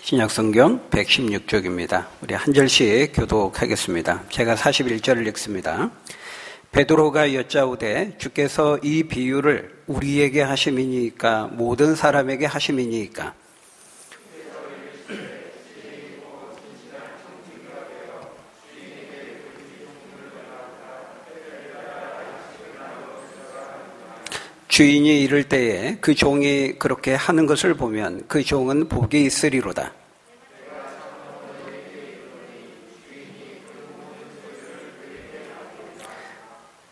신약성경 116쪽입니다. 우리 한 절씩 교독하겠습니다. 제가 41절을 읽습니다. 베드로가 여짜오되 주께서 이 비유를 우리에게 하심이니까 모든 사람에게 하심이니까 주인이 이를 때에 그 종이 그렇게 하는 것을 보면 그 종은 복이 있으리로다.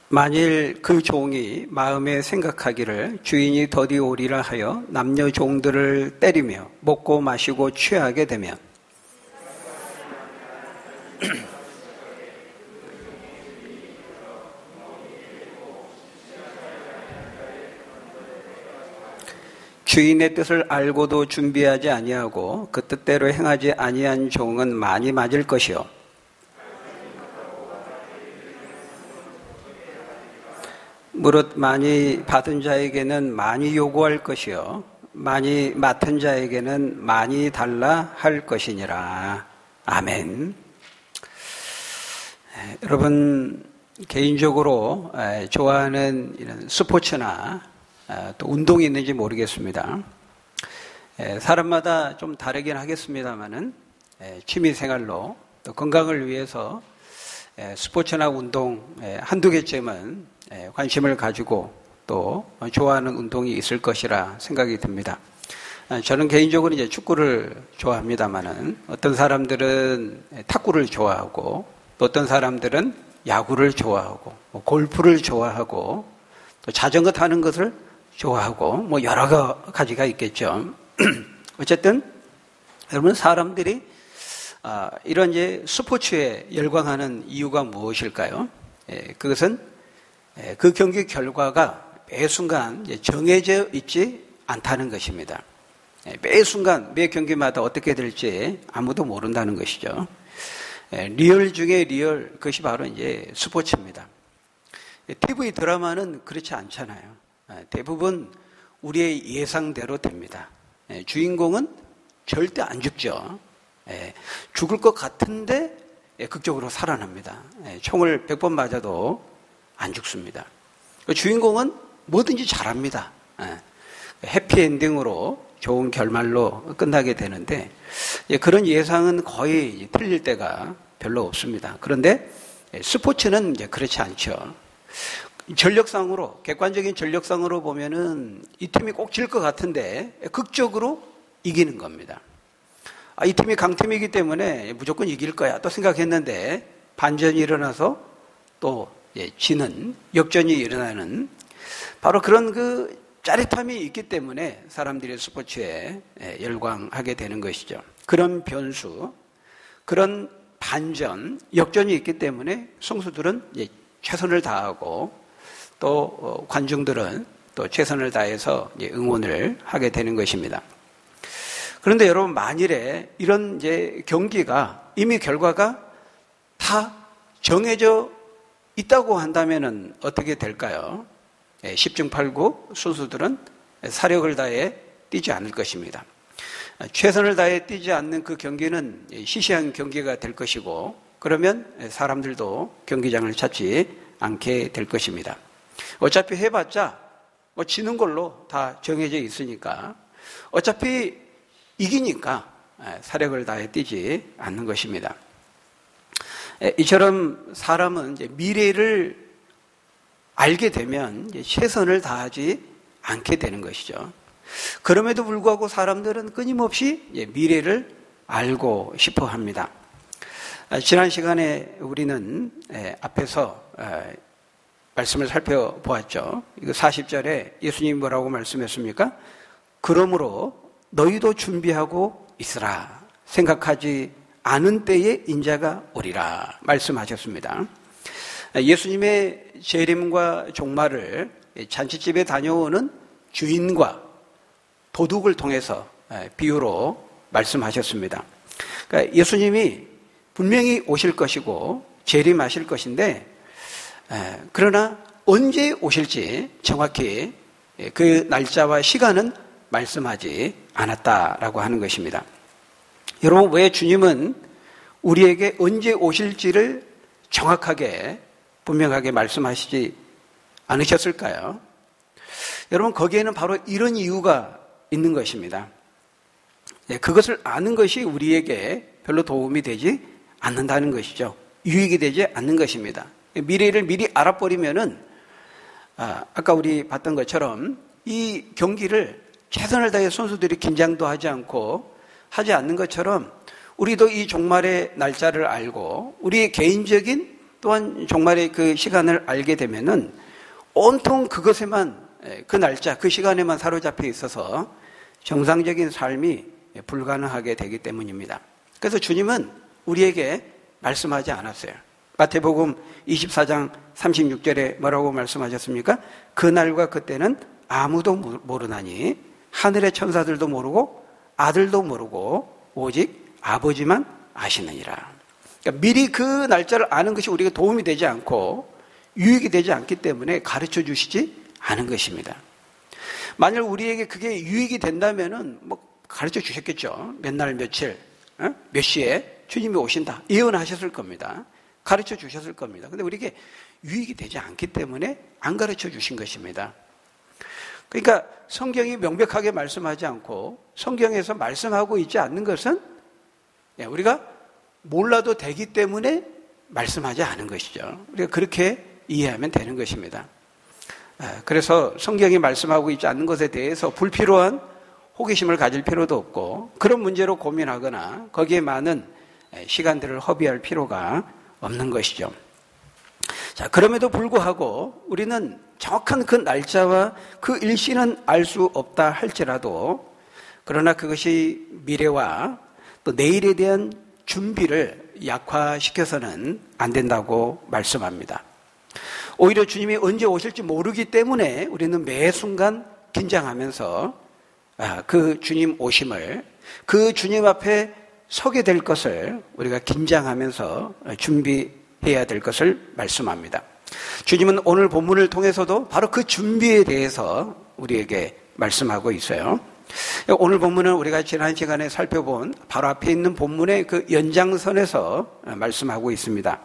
만일 그 종이 마음에 생각하기를 주인이 더디 오리라 하여 남녀 종들을 때리며 먹고 마시고 취하게 되면 주인의 뜻을 알고도 준비하지 아니하고 그 뜻대로 행하지 아니한 종은 많이 맞을 것이요 무릇 많이 받은 자에게는 많이 요구할 것이요 많이 맡은 자에게는 많이 달라 할 것이니라. 아멘. 여러분 개인적으로 좋아하는 이런 스포츠나 또 운동이 있는지 모르겠습니다. 사람마다 좀 다르긴 하겠습니다만은 취미생활로 또 건강을 위해서 스포츠나 운동 한두 개쯤은 관심을 가지고 또 좋아하는 운동이 있을 것이라 생각이 듭니다. 저는 개인적으로 이제 축구를 좋아합니다만은 어떤 사람들은 탁구를 좋아하고 또 어떤 사람들은 야구를 좋아하고 골프를 좋아하고 또 자전거 타는 것을 좋아하고 뭐 여러 가지가 있겠죠. 어쨌든 여러분 사람들이 이런 이제 스포츠에 열광하는 이유가 무엇일까요? 그것은 그 경기 결과가 매 순간 정해져 있지 않다는 것입니다. 매 순간 매 경기마다 어떻게 될지 아무도 모른다는 것이죠. 리얼 중에 리얼, 그것이 바로 이제 스포츠입니다. TV 드라마는 그렇지 않잖아요. 대부분 우리의 예상대로 됩니다. 주인공은 절대 안 죽죠. 죽을 것 같은데 극적으로 살아납니다. 총을 100번 맞아도 안 죽습니다. 주인공은 뭐든지 잘합니다. 해피엔딩으로 좋은 결말로 끝나게 되는데 그런 예상은 거의 틀릴 때가 별로 없습니다. 그런데 스포츠는 이제 그렇지 않죠. 전력상으로, 객관적인 전력상으로 보면은 이 팀이 꼭 질 것 같은데 극적으로 이기는 겁니다. 이 팀이 강팀이기 때문에 무조건 이길 거야 또 생각했는데 반전이 일어나서 또 지는 역전이 일어나는 바로 그런 그 짜릿함이 있기 때문에 사람들이 스포츠에 열광하게 되는 것이죠. 그런 변수, 그런 반전, 역전이 있기 때문에 선수들은 최선을 다하고 또 관중들은 또 최선을 다해서 응원을 하게 되는 것입니다. 그런데 여러분 만일에 이런 이제 경기가 이미 결과가 다 정해져 있다고 한다면은 어떻게 될까요? 10중 8구 선수들은 사력을 다해 뛰지 않을 것입니다. 최선을 다해 뛰지 않는 그 경기는 시시한 경기가 될 것이고 그러면 사람들도 경기장을 찾지 않게 될 것입니다. 어차피 해봤자 뭐 지는 걸로 다 정해져 있으니까 어차피 이기니까 사력을 다해 뛰지 않는 것입니다. 이처럼 사람은 이제 미래를 알게 되면 이제 최선을 다하지 않게 되는 것이죠. 그럼에도 불구하고 사람들은 끊임없이 미래를 알고 싶어 합니다. 지난 시간에 우리는 앞에서 말씀을 살펴보았죠. 이거 40절에 예수님이 뭐라고 말씀했습니까? 그러므로 너희도 준비하고 있으라. 생각하지 않은 때에 인자가 오리라. 말씀하셨습니다. 예수님의 재림과 종말을 잔치집에 다녀오는 주인과 도둑을 통해서 비유로 말씀하셨습니다. 그러니까 예수님이 분명히 오실 것이고 재림하실 것인데 그러나 언제 오실지 정확히 그 날짜와 시간은 말씀하지 않았다라고 하는 것입니다. 여러분, 왜 주님은 우리에게 언제 오실지를 정확하게 분명하게 말씀하시지 않으셨을까요? 여러분, 거기에는 바로 이런 이유가 있는 것입니다. 그것을 아는 것이 우리에게 별로 도움이 되지 않는다는 것이죠. 유익이 되지 않는 것입니다. 미래를 미리 알아버리면은, 아까 우리 봤던 것처럼 이 경기를 최선을 다해 선수들이 긴장도 하지 않고 하지 않는 것처럼 우리도 이 종말의 날짜를 알고 우리의 개인적인 또한 종말의 그 시간을 알게 되면은 온통 그것에만, 그 날짜, 그 시간에만 사로잡혀 있어서 정상적인 삶이 불가능하게 되기 때문입니다. 그래서 주님은 우리에게 말씀하지 않았어요. 마태복음 24장 36절에 뭐라고 말씀하셨습니까? 그날과 그때는 아무도 모르나니 하늘의 천사들도 모르고 아들도 모르고 오직 아버지만 아시느니라. 그러니까 미리 그 날짜를 아는 것이 우리가 도움이 되지 않고 유익이 되지 않기 때문에 가르쳐 주시지 않은 것입니다. 만약 우리에게 그게 유익이 된다면은 가르쳐 주셨겠죠. 몇 날 며칠, 몇 시에 주님이 오신다 예언하셨을 겁니다. 가르쳐 주셨을 겁니다. 근데 우리에게 유익이 되지 않기 때문에 안 가르쳐 주신 것입니다. 그러니까 성경이 명백하게 말씀하지 않고 성경에서 말씀하고 있지 않는 것은 우리가 몰라도 되기 때문에 말씀하지 않은 것이죠. 우리가 그렇게 이해하면 되는 것입니다. 그래서 성경이 말씀하고 있지 않는 것에 대해서 불필요한 호기심을 가질 필요도 없고 그런 문제로 고민하거나 거기에 많은 시간들을 허비할 필요가 없는 것이죠. 자, 그럼에도 불구하고 우리는 정확한 그 날짜와 그 일시는 알 수 없다 할지라도 그러나 그것이 미래와 또 내일에 대한 준비를 약화시켜서는 안 된다고 말씀합니다. 오히려 주님이 언제 오실지 모르기 때문에 우리는 매 순간 긴장하면서 그 주님 오심을, 그 주님 앞에 서게 될 것을 우리가 긴장하면서 준비해야 될 것을 말씀합니다. 주님은 오늘 본문을 통해서도 바로 그 준비에 대해서 우리에게 말씀하고 있어요. 오늘 본문은 우리가 지난 시간에 살펴본 바로 앞에 있는 본문의 그 연장선에서 말씀하고 있습니다.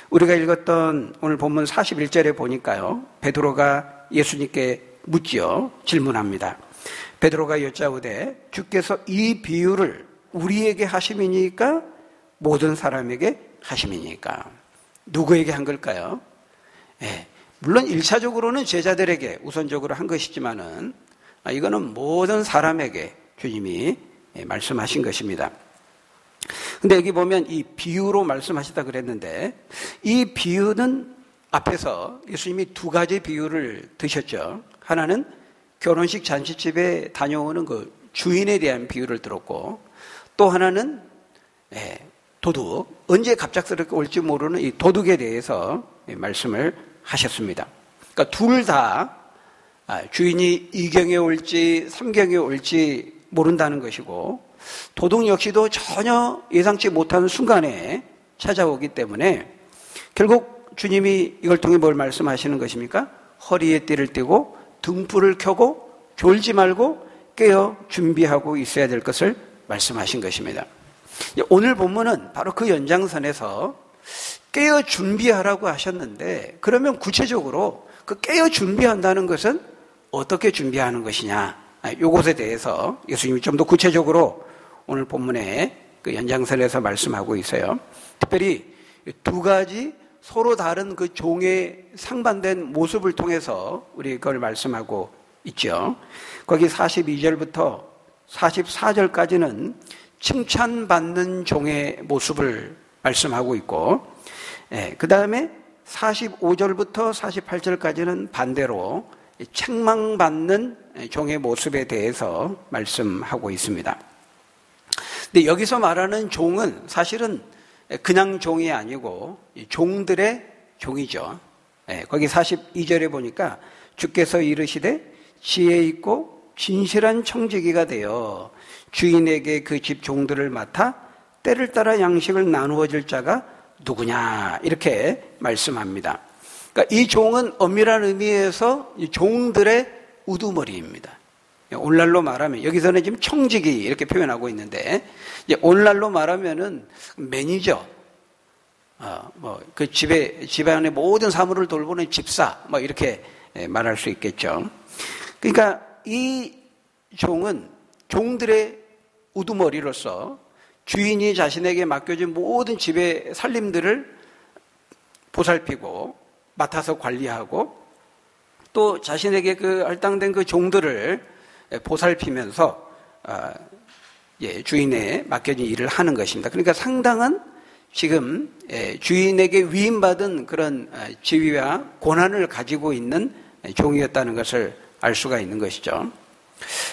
우리가 읽었던 오늘 본문 41절에 보니까요, 베드로가 예수님께 묻지요. 질문합니다. 베드로가 여짜오되 주께서 이 비유를 우리에게 하심이니까 모든 사람에게 하심이니까. 누구에게 한 걸까요? 물론 1차적으로는 제자들에게 우선적으로 한 것이지만은 이거는 모든 사람에게 주님이 말씀하신 것입니다. 근데 여기 보면 이 비유로 말씀하시다 그랬는데 이 비유는 앞에서 예수님이 두 가지 비유를 드셨죠. 하나는 결혼식 잔치집에 다녀오는 그 주인에 대한 비유를 들었고 또 하나는 도둑, 언제 갑작스럽게 올지 모르는 이 도둑에 대해서 말씀을 하셨습니다. 그러니까 둘 다 주인이 2경에 올지 3경에 올지 모른다는 것이고 도둑 역시도 전혀 예상치 못하는 순간에 찾아오기 때문에 결국 주님이 이걸 통해 뭘 말씀하시는 것입니까? 허리에 띠를 띠고 등불을 켜고 졸지 말고 깨어 준비하고 있어야 될 것을 말씀하신 것입니다. 오늘 본문은 바로 그 연장선에서 깨어 준비하라고 하셨는데 그러면 구체적으로 그 깨어 준비한다는 것은 어떻게 준비하는 것이냐, 이것에 대해서 예수님이 좀 더 구체적으로 오늘 본문에 그 연장선에서 말씀하고 있어요. 특별히 두 가지 서로 다른 그 종의 상반된 모습을 통해서 우리 그걸 말씀하고 있죠. 거기 42절부터 44절까지는 칭찬받는 종의 모습을 말씀하고 있고, 그 다음에 45절부터 48절까지는 반대로 책망받는 종의 모습에 대해서 말씀하고 있습니다. 근데 여기서 말하는 종은 사실은 그냥 종이 아니고 종들의 종이죠. 거기 42절에 보니까 주께서 이르시되 지혜 있고 진실한 청지기가 되어 주인에게 그 집 종들을 맡아 때를 따라 양식을 나누어 줄 자가 누구냐, 이렇게 말씀합니다. 그러니까 이 종은 엄밀한 의미에서 이 종들의 우두머리입니다. 오늘날로 말하면, 여기서는 지금 청지기 이렇게 표현하고 있는데, 이제 오늘날로 말하면은 매니저, 그 집안의 모든 사물을 돌보는 집사, 이렇게 말할 수 있겠죠. 그러니까 이 종은 종들의 우두머리로서 주인이 자신에게 맡겨진 모든 집의 살림들을 보살피고 맡아서 관리하고 또 자신에게 그 할당된 그 종들을 보살피면서 주인에 맡겨진 일을 하는 것입니다. 그러니까 상당한 지금 주인에게 위임받은 그런 지위와 권한을 가지고 있는 종이었다는 것을 알 수가 있는 것이죠.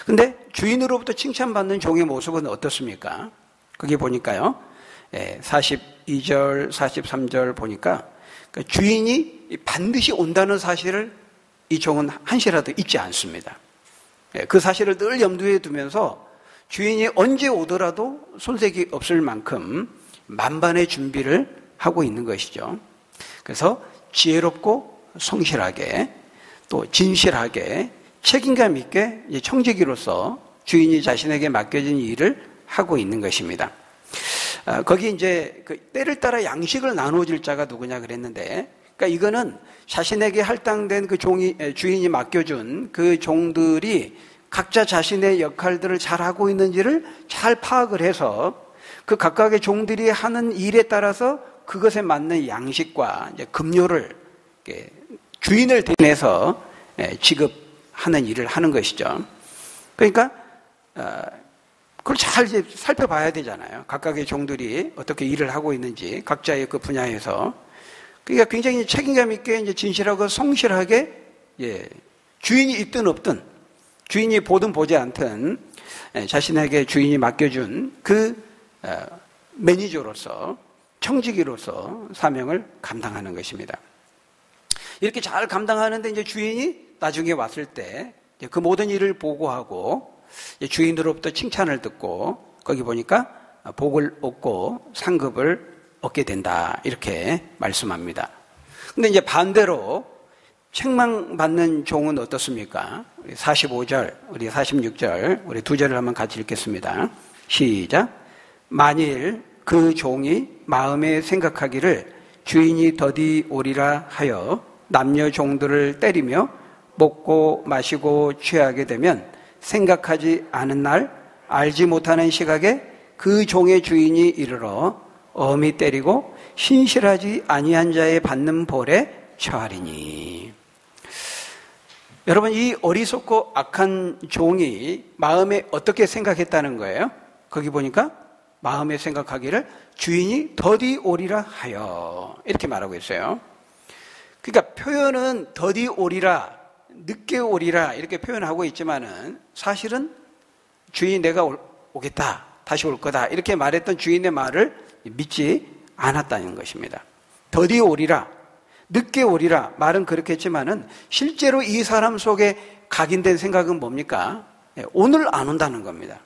근데 주인으로부터 칭찬받는 종의 모습은 어떻습니까? 거기 보니까요, 42절, 43절 보니까 주인이 반드시 온다는 사실을 이 종은 한시라도 잊지 않습니다. 그 사실을 늘 염두에 두면서 주인이 언제 오더라도 손색이 없을 만큼 만반의 준비를 하고 있는 것이죠. 그래서 지혜롭고 성실하게 또 진실하게 책임감 있게 청지기로서 주인이 자신에게 맡겨진 일을 하고 있는 것입니다. 거기 이제 그 때를 따라 양식을 나누어줄 자가 누구냐 그랬는데, 그러니까 이거는 자신에게 할당된 그 주인이 맡겨준 그 종들이 각자 자신의 역할들을 잘 하고 있는지를 잘 파악을 해서 그 각각의 종들이 하는 일에 따라서 그것에 맞는 양식과 이제 급료를 주인을 대신해서 지급하는 일을 하는 것이죠. 그러니까 그걸 잘 이제 살펴봐야 되잖아요. 각각의 종들이 어떻게 일을 하고 있는지 각자의 그 분야에서. 그러니까 굉장히 책임감 있게 이제 진실하고 성실하게 주인이 있든 없든 주인이 보든 보지 않든 자신에게 주인이 맡겨준 그 매니저로서 청지기로서 사명을 감당하는 것입니다. 이렇게 잘 감당하는데 이제 주인이 나중에 왔을 때 그 모든 일을 보고하고 주인으로부터 칭찬을 듣고 거기 보니까 복을 얻고 상급을 얻게 된다 이렇게 말씀합니다. 근데 이제 반대로 책망받는 종은 어떻습니까? 우리 45절, 우리 46절, 우리 두 절을 한번 같이 읽겠습니다. 시작. 만일 그 종이 마음에 생각하기를 주인이 더디 오리라 하여 남녀 종들을 때리며 먹고 마시고 취하게 되면 생각하지 않은 날 알지 못하는 시각에 그 종의 주인이 이르러 엄히 때리고 신실하지 아니한 자의 받는 벌에 처하리니. 여러분, 이 어리석고 악한 종이 마음에 어떻게 생각했다는 거예요? 거기 보니까 마음에 생각하기를 주인이 더디 오리라 하여 이렇게 말하고 있어요. 그러니까 표현은 더디 오리라, 늦게 오리라 이렇게 표현하고 있지만은 사실은 주인이 내가 오겠다, 다시 올 거다 이렇게 말했던 주인의 말을 믿지 않았다는 것입니다. 더디 오리라, 늦게 오리라 말은 그렇게 했지만은 실제로 이 사람 속에 각인된 생각은 뭡니까? 오늘 안 온다는 겁니다.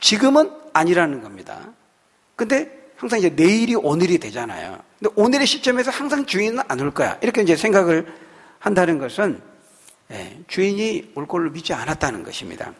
지금은 아니라는 겁니다. 근데 항상 이제 내일이 오늘이 되잖아요. 근데 오늘의 시점에서 항상 주인은 안 올 거야 이렇게 이제 생각을 한다는 것은 주인이 올 걸로 믿지 않았다는 것입니다.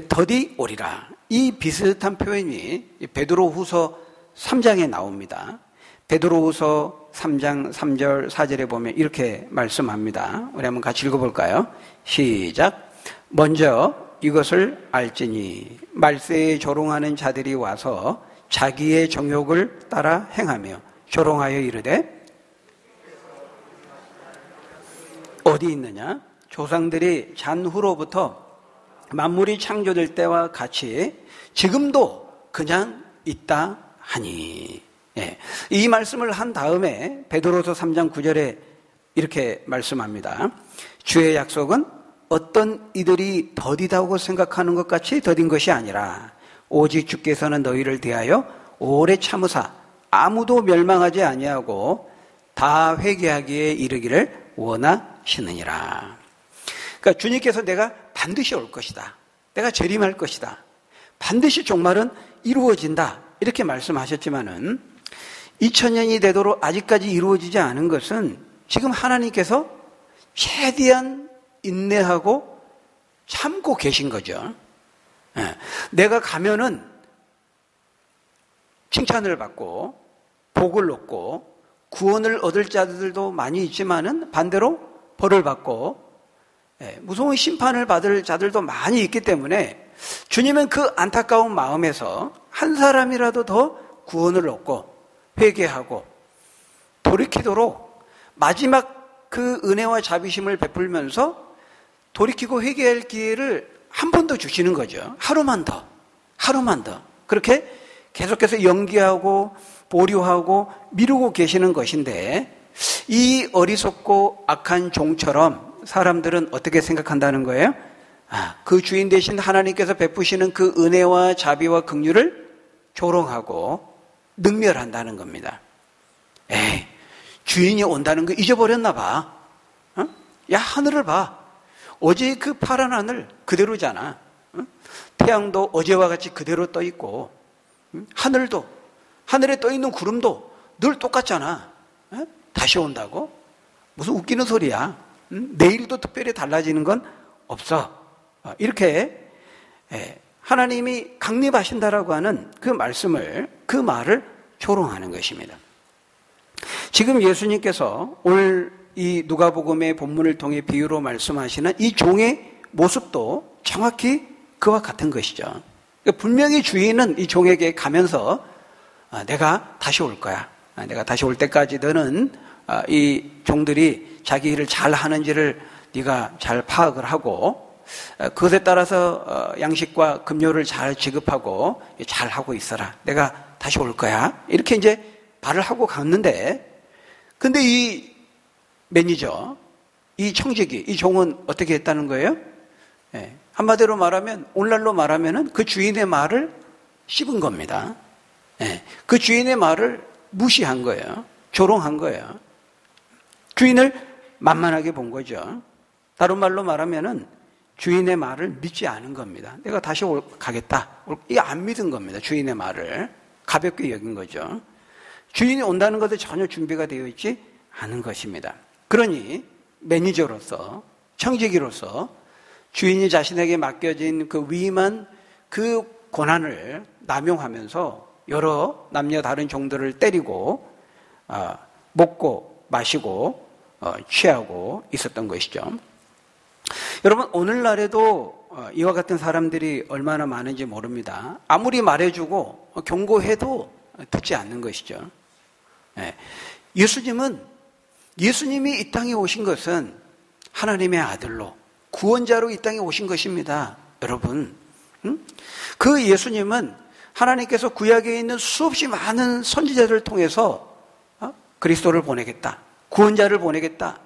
더디 오리라, 이 비슷한 표현이 베드로후서 3장에 나옵니다. 베드로후서 3장 3절 4절에 보면 이렇게 말씀합니다. 우리 한번 같이 읽어볼까요? 시작. 먼저 이것을 알지니 말세에 조롱하는 자들이 와서 자기의 정욕을 따라 행하며 조롱하여 이르되 어디 있느냐? 조상들이 잔후로부터 만물이 창조될 때와 같이 지금도 그냥 있다 하니. 이 말씀을 한 다음에 베드로서 3장 9절에 이렇게 말씀합니다. 주의 약속은 어떤 이들이 더디다고 생각하는 것 같이 더딘 것이 아니라 오직 주께서는 너희를 대하여 오래 참으사 아무도 멸망하지 아니하고 다 회개하기에 이르기를 원하시느니라. 그러니까 주님께서 내가 반드시 올 것이다, 내가 재림할 것이다, 반드시 종말은 이루어진다 이렇게 말씀하셨지만은 2000년이 되도록 아직까지 이루어지지 않은 것은 지금 하나님께서 최대한 인내하고 참고 계신 거죠. 내가 가면은 칭찬을 받고 복을 얻고 구원을 얻을 자들도 많이 있지만은 반대로 벌을 받고 무서운 심판을 받을 자들도 많이 있기 때문에 주님은 그 안타까운 마음에서 한 사람이라도 더 구원을 얻고 회개하고 돌이키도록 마지막 그 은혜와 자비심을 베풀면서 돌이키고 회개할 기회를 한 번 더 주시는 거죠. 하루만 더. 그렇게 계속해서 연기하고 보류하고 미루고 계시는 것인데 이 어리석고 악한 종처럼 사람들은 어떻게 생각한다는 거예요? 그 주인 되신 하나님께서 베푸시는 그 은혜와 자비와 긍휼을 조롱하고 능멸한다는 겁니다. 주인이 온다는 거 잊어버렸나 봐. 야, 하늘을 봐. 어제 그 파란 하늘 그대로잖아. 태양도 어제와 같이 그대로 떠 있고 하늘도, 하늘에 떠 있는 구름도 늘 똑같잖아. 다시 온다고? 무슨 웃기는 소리야. 내일도 특별히 달라지는 건 없어. 이렇게 하나님이 강림하신다라고 하는 그 말씀을, 그 말을 조롱하는 것입니다. 지금 예수님께서 오늘 이 누가복음의 본문을 통해 비유로 말씀하시는 이 종의 모습도 정확히 그와 같은 것이죠. 분명히 주인은 이 종에게 가면서 내가 다시 올 거야. 내가 다시 올 때까지 너는 이 종들이 자기 일을 잘 하는지를 네가 잘 파악을 하고 그것에 따라서 양식과 급료를 잘 지급하고 잘 하고 있어라. 내가 다시 올 거야. 이렇게 이제 말을 하고 갔는데 근데 이 매니저, 이 청지기, 이 종은 어떻게 했다는 거예요? 한마디로 말하면 오늘날로 말하면은 그 주인의 말을 씹은 겁니다. 그 주인의 말을 무시한 거예요. 조롱한 거예요. 주인을 만만하게 본 거죠. 다른 말로 말하면은 주인의 말을 믿지 않은 겁니다. 내가 다시 가겠다. 이게 안 믿은 겁니다. 주인의 말을 가볍게 여긴 거죠. 주인이 온다는 것에 전혀 준비가 되어 있지 않은 것입니다. 그러니 매니저로서, 청지기로서 주인이 자신에게 맡겨진 그 위임한 그 권한을 남용하면서 여러 남녀 다른 종들을 때리고 먹고 마시고 취하고 있었던 것이죠. 여러분, 오늘날에도 이와 같은 사람들이 얼마나 많은지 모릅니다. 아무리 말해주고 경고해도 듣지 않는 것이죠. 예수님이 이 땅에 오신 것은 하나님의 아들로 구원자로 이 땅에 오신 것입니다. 여러분, 그 예수님은 하나님께서 구약에 있는 수없이 많은 선지자들을 통해서 그리스도를 보내겠다, 구원자를 보내겠다,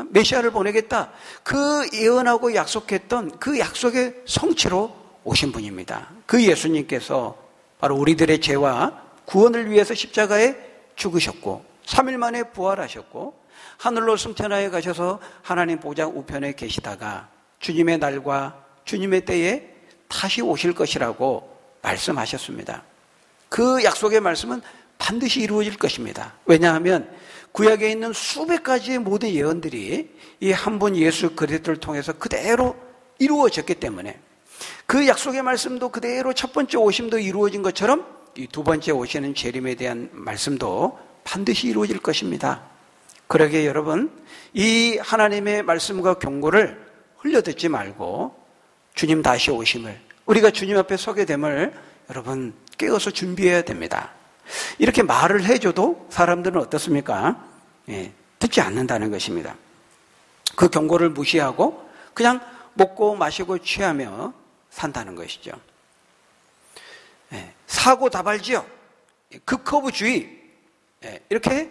메시아를 보내겠다, 그 예언하고 약속했던 그 약속의 성취로 오신 분입니다. 그 예수님께서 바로 우리들의 죄와 구원을 위해서 십자가에 죽으셨고 3일 만에 부활하셨고 하늘로 승천하여 가셔서 하나님 보좌 우편에 계시다가 주님의 날과 주님의 때에 다시 오실 것이라고 말씀하셨습니다. 그 약속의 말씀은 반드시 이루어질 것입니다. 왜냐하면 구약에 있는 수백 가지의 모든 예언들이 이 한 분 예수 그리스도를 통해서 그대로 이루어졌기 때문에 그 약속의 말씀도 그대로 첫 번째 오심도 이루어진 것처럼 이 두 번째 오시는 재림에 대한 말씀도 반드시 이루어질 것입니다. 그러기에 여러분, 이 하나님의 말씀과 경고를 흘려듣지 말고 주님 다시 오심을, 우리가 주님 앞에 서게 됨을 여러분 깨어서 준비해야 됩니다. 이렇게 말을 해줘도 사람들은 어떻습니까? 듣지 않는다는 것입니다. 그 경고를 무시하고 그냥 먹고 마시고 취하며 산다는 것이죠. 사고다발지역, 극허브주의, 이렇게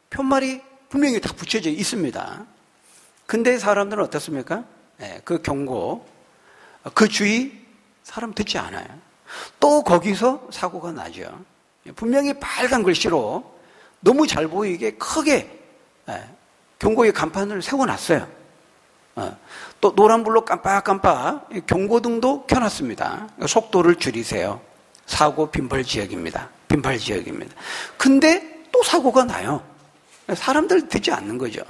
편말이 분명히 다 붙여져 있습니다. 근데 사람들은 어떻습니까? 그 경고, 그 주의 사람 듣지 않아요. 또 거기서 사고가 나죠. 분명히 빨간 글씨로 너무 잘 보이게 크게 경고의 간판을 세워놨어요. 또 노란불로 깜빡깜빡 경고등도 켜놨습니다. 속도를 줄이세요. 사고 빈발 지역입니다. 빈발 지역입니다. 근데 또 사고가 나요. 사람들 듣지 않는 거죠.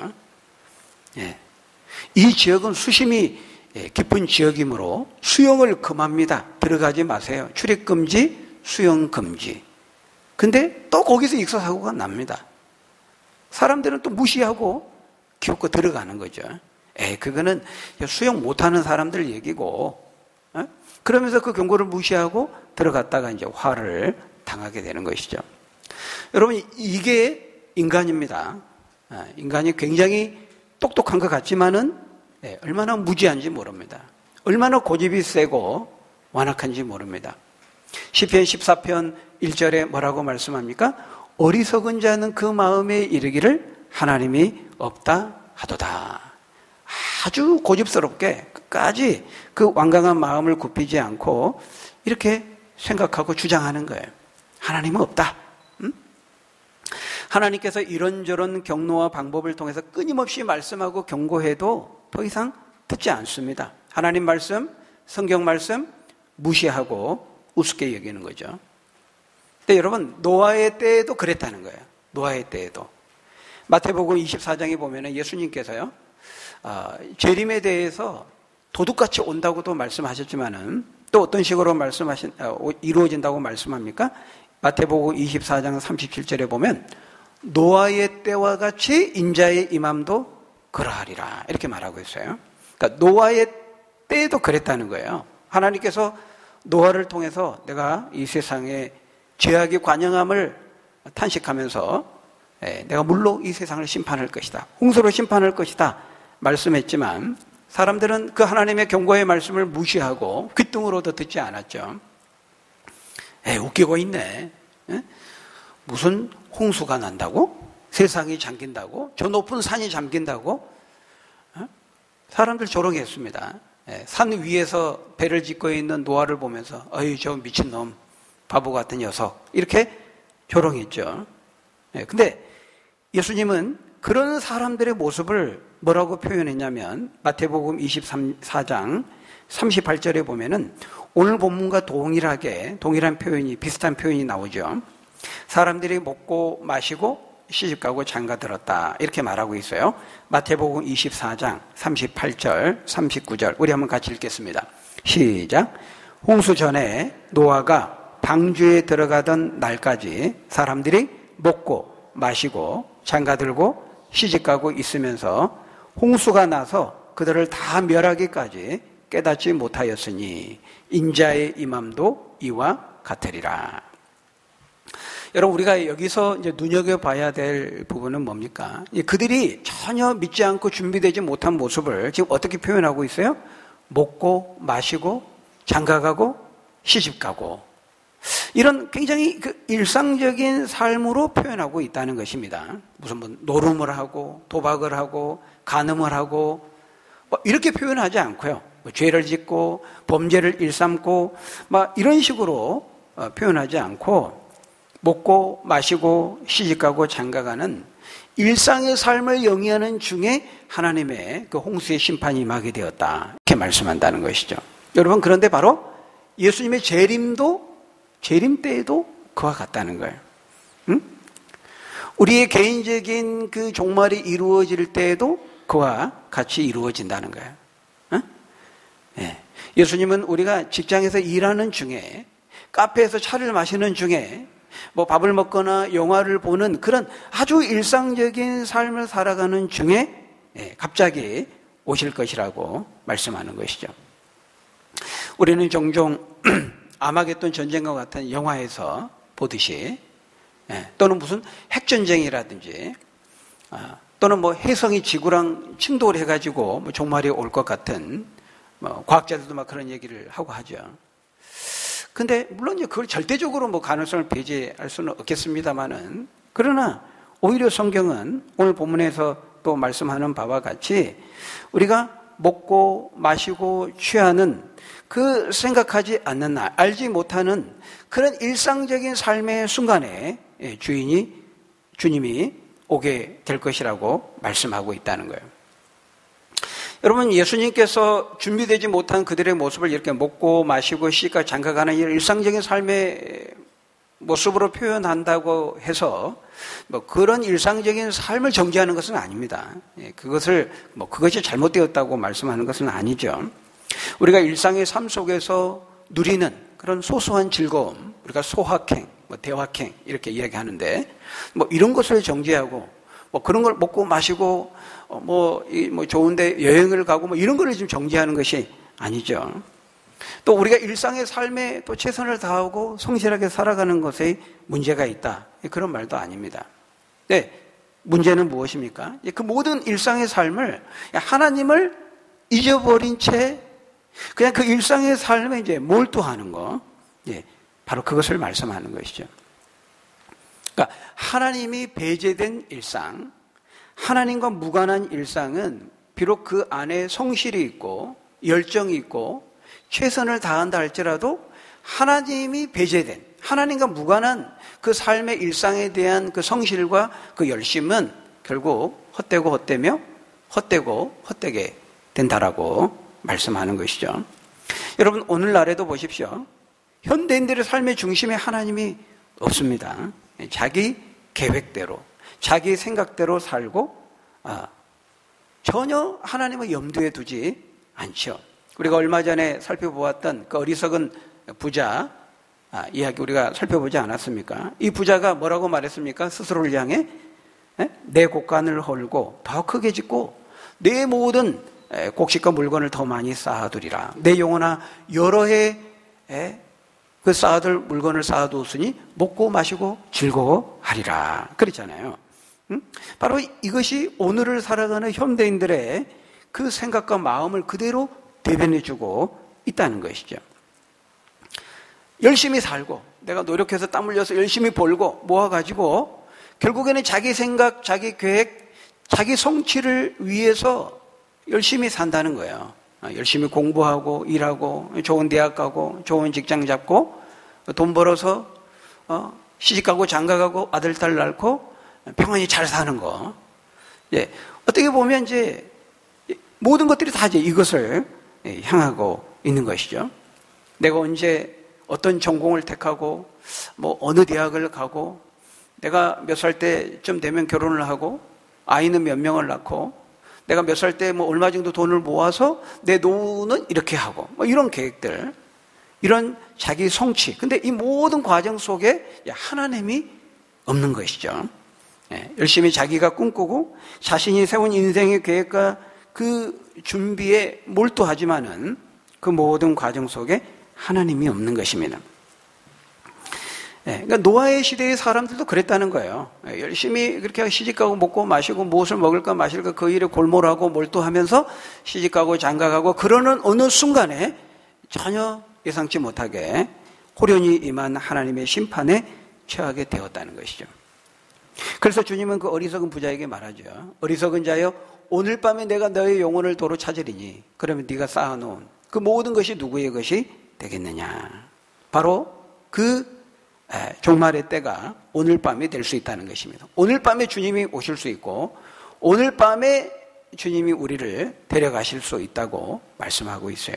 이 지역은 수심이 깊은 지역이므로 수영을 금합니다. 들어가지 마세요. 출입금지, 수영금지. 근데 또 거기서 익사사고가 납니다. 사람들은 또 무시하고 기웃고 들어가는 거죠. 그거는 수영 못하는 사람들 얘기고, 그러면서 그 경고를 무시하고 들어갔다가 이제 화를 당하게 되는 것이죠. 여러분, 이게 인간입니다. 인간이 굉장히 똑똑한 것 같지만은 얼마나 무지한지 모릅니다. 얼마나 고집이 세고 완악한지 모릅니다. 시편 14편 1절에 뭐라고 말씀합니까? 어리석은 자는 그 마음에 이르기를 하나님이 없다 하도다. 아주 고집스럽게 끝까지 그 완강한 마음을 굽히지 않고 이렇게 생각하고 주장하는 거예요. 하나님은 없다. 하나님께서 이런저런 경로와 방법을 통해서 끊임없이 말씀하고 경고해도 더 이상 듣지 않습니다. 하나님 말씀, 성경 말씀 무시하고 우습게 여기는 거죠. 근데 여러분, 노아의 때에도 그랬다는 거예요. 노아의 때에도. 마태복음 24장에 보면 예수님께서요, 재림에 대해서 도둑같이 온다고도 말씀하셨지만은 또 어떤 식으로 이루어진다고 말씀합니까? 마태복음 24장 37절에 보면 노아의 때와 같이 인자의 임함도 그러하리라 이렇게 말하고 있어요. 그러니까 노아의 때에도 그랬다는 거예요. 하나님께서 노아를 통해서 내가 이 세상에 죄악의 관영함을 탄식하면서 내가 물로 이 세상을 심판할 것이다. 홍수로 심판할 것이다. 말씀했지만 사람들은 그 하나님의 경고의 말씀을 무시하고 귓등으로도 듣지 않았죠. 웃기고 있네. 무슨 홍수가 난다고? 세상이 잠긴다고? 저 높은 산이 잠긴다고? 사람들 조롱했습니다. 산 위에서 배를 짓고 있는 노아를 보면서 어이 저 미친놈, 바보 같은 녀석 이렇게 조롱했죠. 근데 예수님은 그런 사람들의 모습을 뭐라고 표현했냐면 마태복음 24장 38절에 보면은 오늘 본문과 동일한 표현이 비슷한 표현이 나오죠. 사람들이 먹고 마시고 시집가고 장가들었다 이렇게 말하고 있어요. 마태복음 24장 38절 39절 우리 한번 같이 읽겠습니다. 시작. 홍수 전에 노아가 방주에 들어가던 날까지 사람들이 먹고 마시고 장가들고 시집가고 있으면서 홍수가 나서 그들을 다 멸하기까지 깨닫지 못하였으니 인자의 임함도 이와 같으리라. 여러분, 우리가 여기서 이제 눈여겨봐야 될 부분은 뭡니까? 그들이 전혀 믿지 않고 준비되지 못한 모습을 지금 어떻게 표현하고 있어요? 먹고 마시고 장가가고 시집가고 이런 굉장히 일상적인 삶으로 표현하고 있다는 것입니다. 무슨 뭐 노름을 하고 도박을 하고 간음을 하고 뭐 이렇게 표현하지 않고요. 뭐 죄를 짓고 범죄를 일삼고 막 이런 식으로 표현하지 않고 먹고 마시고 시집가고 장가가는 일상의 삶을 영위하는 중에 하나님의 그 홍수의 심판이 임하게 되었다 이렇게 말씀한다는 것이죠. 여러분, 그런데 바로 예수님의 재림 때에도 그와 같다는 거예요. 우리의 개인적인 그 종말이 이루어질 때에도 그와 같이 이루어진다는 거예요. 예수님은 우리가 직장에서 일하는 중에 카페에서 차를 마시는 중에 뭐 밥을 먹거나 영화를 보는 그런 아주 일상적인 삶을 살아가는 중에 갑자기 오실 것이라고 말씀하는 것이죠. 우리는 종종 아마겟돈 전쟁과 같은 영화에서 보듯이 또는 무슨 핵전쟁이라든지 또는 뭐 혜성이 지구랑 충돌을 해가지고 뭐 종말이 올 것 같은 뭐 과학자들도 막 그런 얘기를 하고 하죠. 근데 물론 그걸 절대적으로 뭐 가능성을 배제할 수는 없겠습니다만은 그러나 오히려 성경은 오늘 본문에서 또 말씀하는 바와 같이 우리가 먹고 마시고 취하는 그 생각하지 않는 날, 알지 못하는 그런 일상적인 삶의 순간에 주님이 오게 될 것이라고 말씀하고 있다는 거예요. 여러분, 예수님께서 준비되지 못한 그들의 모습을 이렇게 먹고 마시고 시집가 장가가는 일상적인 삶의 모습으로 표현한다고 해서 뭐 그런 일상적인 삶을 정죄하는 것은 아닙니다. 그것이 잘못되었다고 말씀하는 것은 아니죠. 우리가 일상의 삶 속에서 누리는 그런 소소한 즐거움, 우리가 소확행, 대확행 이렇게 이야기하는데 이런 것을 정죄하고 그런 걸 먹고 마시고 좋은데 여행을 가고 이런 거를 지금 정죄하는 것이 아니죠. 또 우리가 일상의 삶에 또 최선을 다하고 성실하게 살아가는 것에 문제가 있다, 그런 말도 아닙니다. 네, 문제는 무엇입니까? 그 모든 일상의 삶을 하나님을 잊어버린 채 그냥 그 일상의 삶에 이제 몰두하는 거, 바로 그것을 말씀하는 것이죠. 그러니까 하나님이 배제된 일상, 하나님과 무관한 일상은 비록 그 안에 성실이 있고 열정이 있고 최선을 다한다 할지라도 하나님이 배제된, 하나님과 무관한 그 삶의 일상에 대한 그 성실과 그 열심은 결국 헛되고 헛되며 헛되고 헛되게 된다라고 말씀하는 것이죠. 여러분, 오늘날에도 보십시오. 현대인들의 삶의 중심에 하나님이 없습니다. 자기 계획대로, 자기 생각대로 살고 전혀 하나님을 염두에 두지 않죠. 우리가 얼마 전에 살펴보았던 그 어리석은 부자 이야기 우리가 살펴보지 않았습니까? 이 부자가 뭐라고 말했습니까? 스스로를 향해 내 곡간을 헐고 더 크게 짓고 내 모든 곡식과 물건을 더 많이 쌓아두리라. 내 영혼아 여러 해 그 쌓아둘 물건을 쌓아두었으니 먹고 마시고 즐거워하리라. 그랬잖아요. 바로 이것이 오늘을 살아가는 현대인들의 그 생각과 마음을 그대로 대변해주고 있다는 것이죠. 열심히 살고 내가 노력해서 땀 흘려서 열심히 벌고 모아가지고 결국에는 자기 생각, 자기 계획, 자기 성취를 위해서 열심히 산다는 거예요. 열심히 공부하고 일하고 좋은 대학 가고 좋은 직장 잡고 돈 벌어서 시집가고 장가가고 아들 딸 낳고 평안히 잘 사는 거. 어떻게 보면 이제 모든 것들이 다 이제 이것을 향하고 있는 것이죠. 내가 언제 어떤 전공을 택하고 어느 대학을 가고 내가 몇 살 때쯤 되면 결혼을 하고 아이는 몇 명을 낳고 내가 몇 살 때 얼마 정도 돈을 모아서 내 노후는 이렇게 하고 이런 계획들, 이런 자기 성취. 근데 이 모든 과정 속에 하나님이 없는 것이죠. 열심히 자기가 꿈꾸고 자신이 세운 인생의 계획과 그 준비에 몰두하지만은 그 모든 과정 속에 하나님이 없는 것입니다. 그러니까 노아의 시대의 사람들도 그랬다는 거예요. 열심히 그렇게 시집가고 먹고 마시고 무엇을 먹을까 마실까 그 일에 골몰하고 몰두하면서 시집가고 장가가고 그러는 어느 순간에 전혀 예상치 못하게 호련히 임한 하나님의 심판에 처하게 되었다는 것이죠. 그래서 주님은 그 어리석은 부자에게 말하죠. 어리석은 자여, 오늘 밤에 내가 너의 영혼을 도로 찾으리니 그러면 네가 쌓아놓은 그 모든 것이 누구의 것이 되겠느냐. 바로 그 종말의 때가 오늘 밤이 될 수 있다는 것입니다. 오늘 밤에 주님이 오실 수 있고 오늘 밤에 주님이 우리를 데려가실 수 있다고 말씀하고 있어요.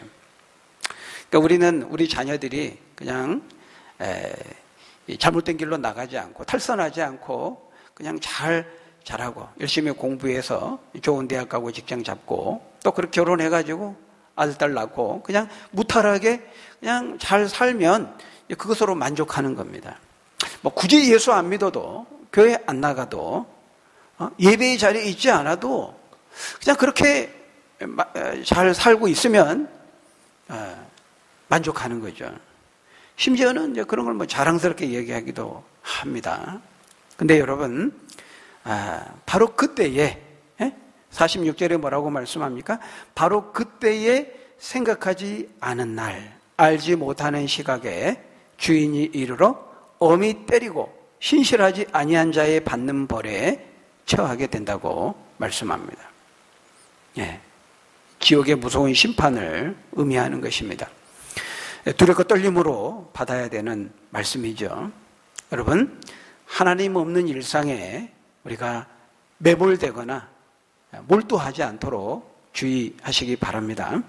그러니까 우리는 우리 자녀들이 그냥 잘못된 길로 나가지 않고 탈선하지 않고 그냥 잘하고 열심히 공부해서 좋은 대학 가고 직장 잡고 또 그렇게 결혼해가지고 아들 딸 낳고 그냥 무탈하게 그냥 잘 살면 그것으로 만족하는 겁니다. 굳이 예수 안 믿어도 교회 안 나가도 예배의 자리에 있지 않아도 그냥 그렇게 잘 살고 있으면 만족하는 거죠. 심지어는 이제 그런 걸 자랑스럽게 얘기하기도 합니다. 근데 여러분, 바로 그때에 46절에 뭐라고 말씀합니까? 바로 그때에 생각하지 않은 날, 알지 못하는 시각에 주인이 이르러 엄히 때리고 신실하지 아니한 자의 받는 벌에 처하게 된다고 말씀합니다. 지옥의 무서운 심판을 의미하는 것입니다. 두렵고 떨림으로 받아야 되는 말씀이죠. 여러분, 하나님 없는 일상에 우리가 매몰되거나 몰두하지 않도록 주의하시기 바랍니다.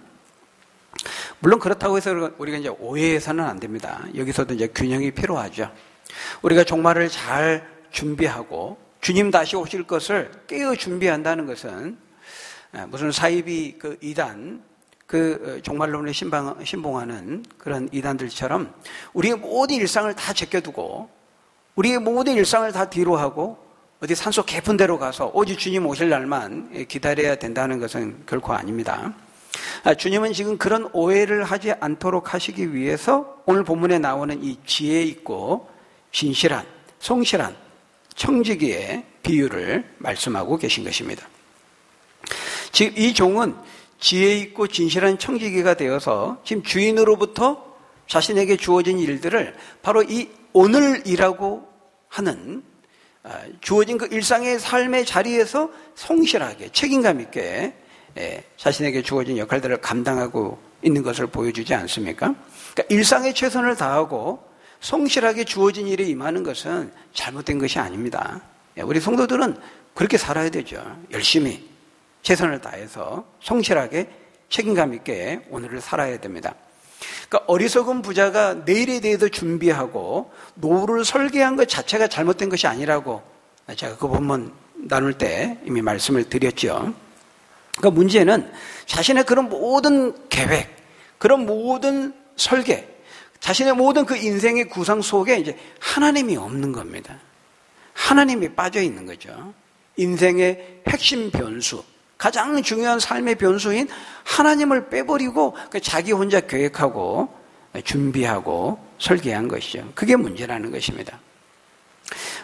물론 그렇다고 해서 우리가 이제 오해해서는 안 됩니다. 여기서도 이제 균형이 필요하죠. 우리가 종말을 잘 준비하고 주님 다시 오실 것을 깨어 준비한다는 것은 무슨 사이비 그 이단 그 종말론에 신봉하는 그런 이단들처럼 우리의 모든 일상을 다 제껴두고 우리의 모든 일상을 다 뒤로 하고 어디 산속 깊은 데로 가서 오직 주님 오실 날만 기다려야 된다는 것은 결코 아닙니다. 주님은 지금 그런 오해를 하지 않도록 하시기 위해서 오늘 본문에 나오는 이 지혜 있고 진실한, 성실한 청지기의 비유를 말씀하고 계신 것입니다. 지금 이 종은 지혜 있고 진실한 청지기가 되어서 지금 주인으로부터 자신에게 주어진 일들을 바로 이 오늘이라고 하는 주어진 그 일상의 삶의 자리에서 성실하게 책임감 있게 자신에게 주어진 역할들을 감당하고 있는 것을 보여주지 않습니까? 그러니까 일상에 최선을 다하고 성실하게 주어진 일에 임하는 것은 잘못된 것이 아닙니다. 우리 성도들은 그렇게 살아야 되죠. 열심히 최선을 다해서 성실하게 책임감 있게 오늘을 살아야 됩니다. 그러니까 어리석은 부자가 내일에 대해서 준비하고 노후를 설계한 것 자체가 잘못된 것이 아니라고 제가 그 본문 나눌 때 이미 말씀을 드렸죠. 그러니까 문제는 자신의 그런 모든 계획, 그런 모든 설계, 자신의 모든 그 인생의 구상 속에 이제 하나님이 없는 겁니다. 하나님이 빠져 있는 거죠. 인생의 핵심 변수, 가장 중요한 삶의 변수인 하나님을 빼버리고 자기 혼자 계획하고 준비하고 설계한 것이죠. 그게 문제라는 것입니다.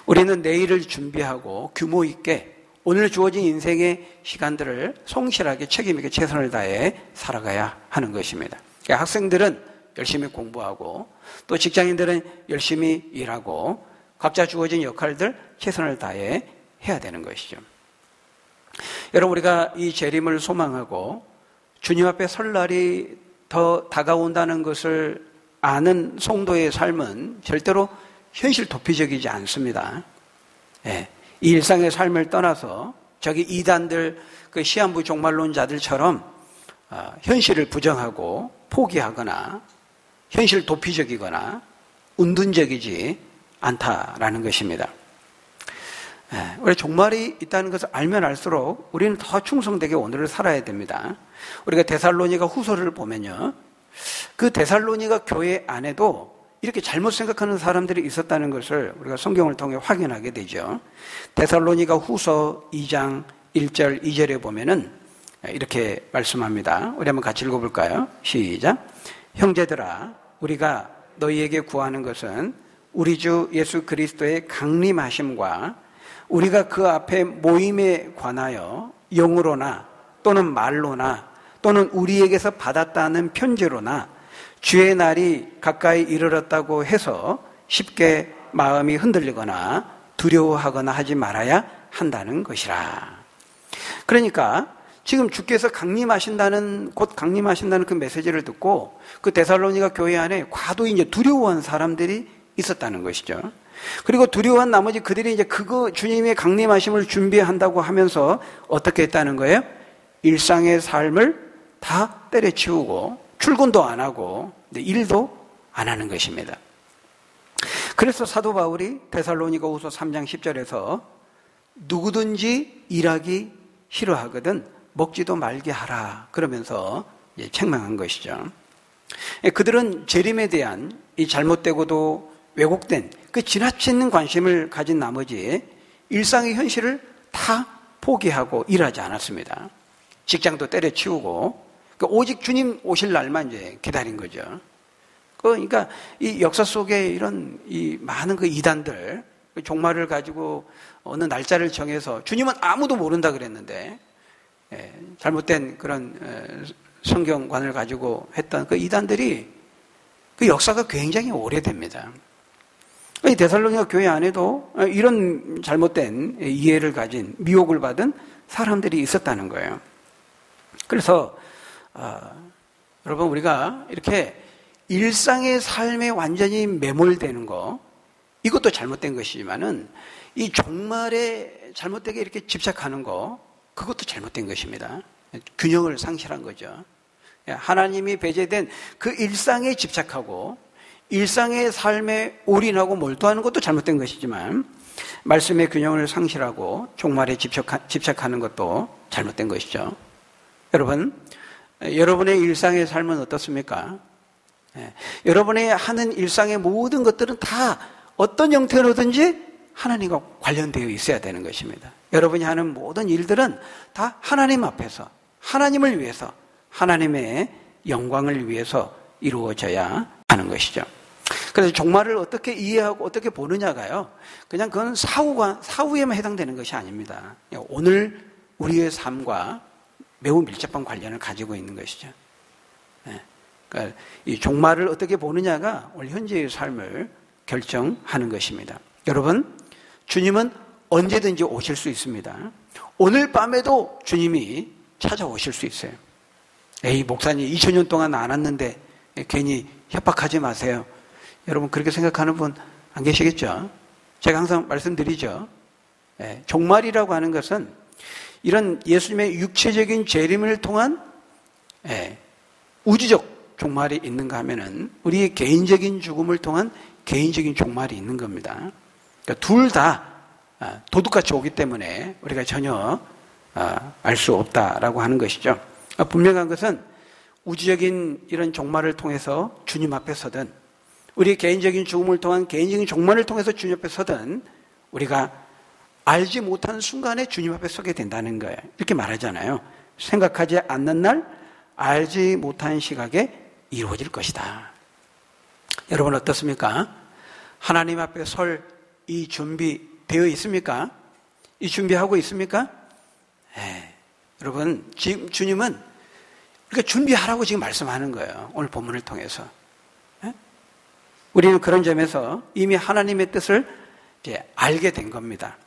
우리는 내일을 준비하고 규모 있게 오늘 주어진 인생의 시간들을 성실하게 책임 있게 최선을 다해 살아가야 하는 것입니다. 그러니까 학생들은 열심히 공부하고 또 직장인들은 열심히 일하고 각자 주어진 역할들 최선을 다해 해야 되는 것이죠. 여러분, 우리가 이 재림을 소망하고 주님 앞에 설 날이 더 다가온다는 것을 아는 성도의 삶은 절대로 현실 도피적이지 않습니다. 이 일상의 삶을 떠나서 저기 이단들, 그 시한부 종말론자들처럼 현실을 부정하고 포기하거나 현실 도피적이거나 운둔적이지 않다라는 것입니다. 우리 종말이 있다는 것을 알면 알수록 우리는 더 충성되게 오늘을 살아야 됩니다. 우리가 데살로니가 후서를 보면요, 그 데살로니가 교회 안에도 이렇게 잘못 생각하는 사람들이 있었다는 것을 우리가 성경을 통해 확인하게 되죠. 데살로니가 후서 2장 1절 2절에 보면은 이렇게 말씀합니다. 우리 한번 같이 읽어볼까요? 시작. 형제들아, 우리가 너희에게 구하는 것은 우리 주 예수 그리스도의 강림하심과 우리가 그 앞에 모임에 관하여 영으로나 또는 말로나 또는 우리에게서 받았다는 편지로나 주의 날이 가까이 이르렀다고 해서 쉽게 마음이 흔들리거나 두려워하거나 하지 말아야 한다는 것이라. 그러니까 지금 주께서 곧 강림하신다는 그 메시지를 듣고 그 데살로니가 교회 안에 과도히 이제 두려워한 사람들이 있었다는 것이죠. 그리고 두려워한 나머지 그들이 이제 주님의 강림하심을 준비한다고 하면서 어떻게 했다는 거예요? 일상의 삶을 다 때려치우고 출근도 안 하고 일도 안 하는 것입니다. 그래서 사도 바울이 데살로니가후서 3장 10절에서 누구든지 일하기 싫어하거든 먹지도 말게 하라 그러면서 책망한 것이죠. 그들은 재림에 대한 이 잘못되고도 왜곡된 그 지나친 관심을 가진 나머지 일상의 현실을 다 포기하고 일하지 않았습니다. 직장도 때려치우고 오직 주님 오실 날만 이제 기다린 거죠. 그러니까 이 역사 속에 이런 이 많은 그 이단들 종말을 가지고 어느 날짜를 정해서 주님은 아무도 모른다 그랬는데 잘못된 그런 성경관을 가지고 했던 그 이단들이 그 역사가 굉장히 오래됩니다. 이 데살로니가 교회 안에도 이런 잘못된 이해를 가진 미혹을 받은 사람들이 있었다는 거예요. 그래서 여러분, 우리가 이렇게 일상의 삶에 완전히 매몰되는 거, 이것도 잘못된 것이지만은 이 종말에 잘못되게 이렇게 집착하는 거, 그것도 잘못된 것입니다. 균형을 상실한 거죠. 하나님이 배제된 그 일상에 집착하고 일상의 삶에 올인하고 몰두하는 것도 잘못된 것이지만 말씀의 균형을 상실하고 종말에 집착하는 것도 잘못된 것이죠. 여러분, 여러분의 일상의 삶은 어떻습니까? 여러분이 하는 일상의 모든 것들은 다 어떤 형태로든지 하나님과 관련되어 있어야 되는 것입니다. 여러분이 하는 모든 일들은 다 하나님 앞에서 하나님을 위해서 하나님의 영광을 위해서 이루어져야 하는 것이죠. 그래서 종말을 어떻게 이해하고 어떻게 보느냐가요, 그냥 그건 사후에만 해당되는 것이 아닙니다. 오늘 우리의 삶과 매우 밀접한 관련을 가지고 있는 것이죠. 그러니까 이 종말을 어떻게 보느냐가 오늘 현재의 삶을 결정하는 것입니다. 여러분, 주님은 언제든지 오실 수 있습니다. 오늘 밤에도 주님이 찾아오실 수 있어요. 에이, 목사님 2000년 동안 안 왔는데 괜히 협박하지 마세요. 여러분 그렇게 생각하는 분 안 계시겠죠? 제가 항상 말씀드리죠. 종말이라고 하는 것은 이런 예수님의 육체적인 재림을 통한 우주적 종말이 있는가 하면은 우리의 개인적인 죽음을 통한 개인적인 종말이 있는 겁니다. 그러니까 둘 다 도둑같이 오기 때문에 우리가 전혀 알 수 없다라고 하는 것이죠. 분명한 것은 우주적인 이런 종말을 통해서 주님 앞에 서든 우리 개인적인 죽음을 통한 개인적인 종말을 통해서 주님 앞에 서든 우리가 알지 못한 순간에 주님 앞에 서게 된다는 거예요. 이렇게 말하잖아요. 생각하지 않는 날 알지 못한 시각에 이루어질 것이다. 여러분 어떻습니까? 하나님 앞에 설 이 준비 되어 있습니까? 이 준비하고 있습니까? 여러분 지금 주님은 우리가 준비하라고 지금 말씀하는 거예요. 오늘 본문을 통해서. 우리는 그런 점에서 이미 하나님의 뜻을 이제 알게 된 겁니다.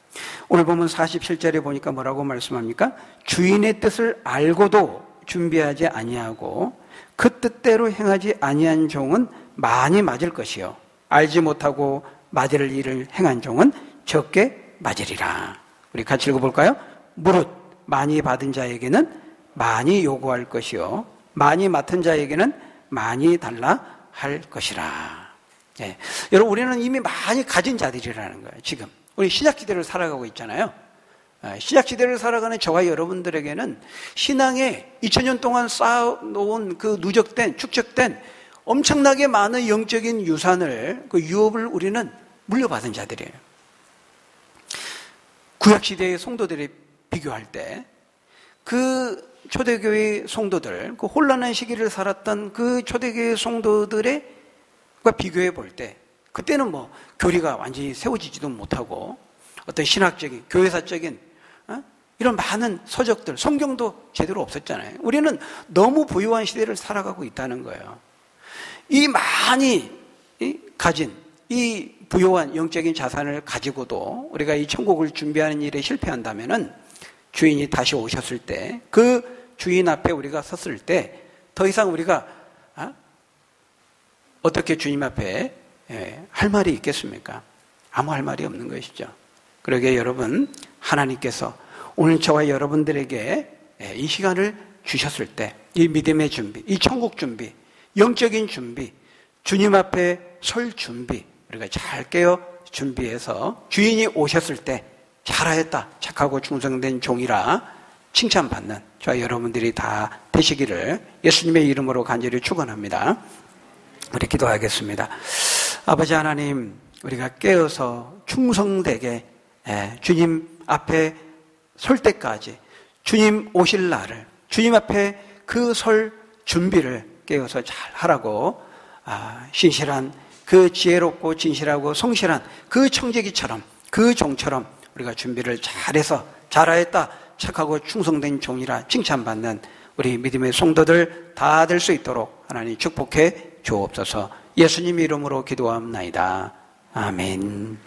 오늘 보면 47절에 보니까 뭐라고 말씀합니까? 주인의 뜻을 알고도 준비하지 아니하고 그 뜻대로 행하지 아니한 종은 많이 맞을 것이요 알지 못하고 맞을 일을 행한 종은 적게 맞으리라. 우리 같이 읽어볼까요? 무릇 많이 받은 자에게는 많이 요구할 것이요 많이 맡은 자에게는 많이 달라 할 것이라. 여러분 우리는 이미 많이 가진 자들이라는 거예요. 지금 우리 신약시대를 살아가고 있잖아요. 신약시대를 살아가는 저와 여러분들에게는 신앙에 2000년 동안 쌓아놓은 그 누적된 축적된 엄청나게 많은 영적인 유산을 그 유업을 우리는 물려받은 자들이에요. 구약시대의 성도들이 비교할 때 그 초대교회 성도들, 그 혼란한 시기를 살았던 그 초대교회 성도들과 비교해 볼 때 그때는 뭐 교리가 완전히 세워지지도 못하고 어떤 신학적인, 교회사적인 이런 많은 서적들, 성경도 제대로 없었잖아요. 우리는 너무 부유한 시대를 살아가고 있다는 거예요. 이 많이 가진 이 부유한 영적인 자산을 가지고도 우리가 이 천국을 준비하는 일에 실패한다면은 주인이 다시 오셨을 때 그 주인 앞에 우리가 섰을 때 더 이상 우리가 어떻게 주님 앞에 할 말이 있겠습니까? 아무 할 말이 없는 것이죠. 그러게 여러분 하나님께서 오늘 저와 여러분들에게 이 시간을 주셨을 때 이 믿음의 준비, 이 천국 준비, 영적인 준비, 주님 앞에 설 준비 우리가 잘 깨어 준비해서 주인이 오셨을 때 잘하였다 착하고 충성된 종이라 칭찬받는 저와 여러분들이 다 되시기를 예수님의 이름으로 간절히 축원합니다. 우리 기도하겠습니다. 아버지 하나님 우리가 깨어서 충성되게 주님 앞에 설 때까지 주님 오실 날을 주님 앞에 그 설 준비를 깨어서 잘 하라고 신실한 그 지혜롭고 진실하고 성실한 그 청지기처럼 그 종처럼 우리가 준비를 잘해서 잘하였다 착하고 충성된 종이라 칭찬받는 우리 믿음의 성도들 다 될 수 있도록 하나님 축복해 주옵소서. 예수님 이름으로 기도합나이다. 아멘.